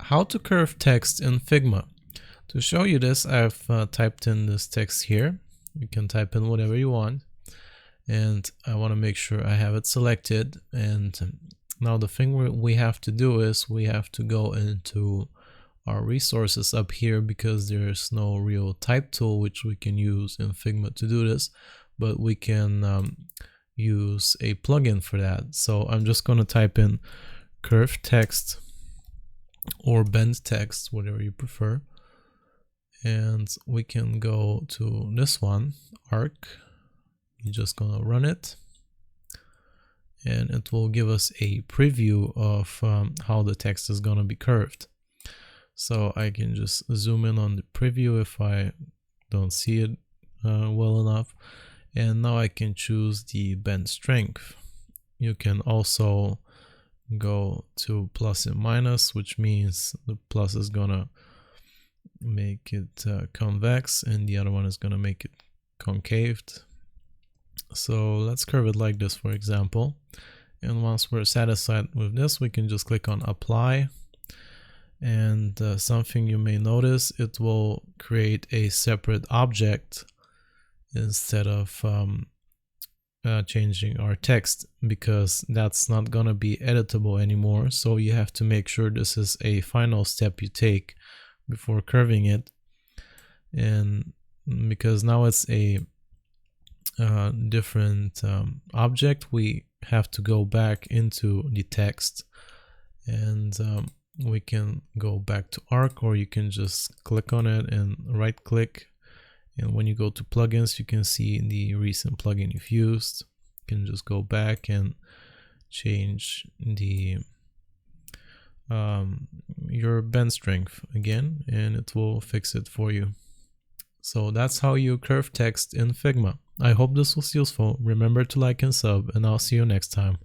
How to curve text in Figma. To show you this, I've typed in this text here. You can type in whatever you want, and I want to make sure I have it selected. And now the thing we have to do is we have to go into our resources up here, because there's no real type tool which we can use in Figma to do this, but we can use a plugin for that. So I'm just going to type in curve text or bend text, whatever you prefer, and we can go to this one, arc. We're just gonna run it, and it will give us a preview of how the text is gonna be curved. So I can just zoom in on the preview if I don't see it well enough, and now I can choose the bend strength. You can also go to plus and minus, which means the plus is gonna make it convex and the other one is gonna make it concaved. So let's curve it like this, for example. And once we're satisfied with this, we can just click on apply. And something you may notice, it will create a separate object instead of changing our text, because that's not gonna be editable anymore. So you have to make sure this is a final step you take before curving it. And because now it's a different object, we have to go back into the text, and we can go back to arc, or you can just click on it and right click, and when you go to plugins, you can see the recent plugin you've used. You can just go back and change the your bend strength again, and it will fix it for you. So that's how you curve text in Figma. I hope this was useful. Remember to like and sub, and I'll see you next time.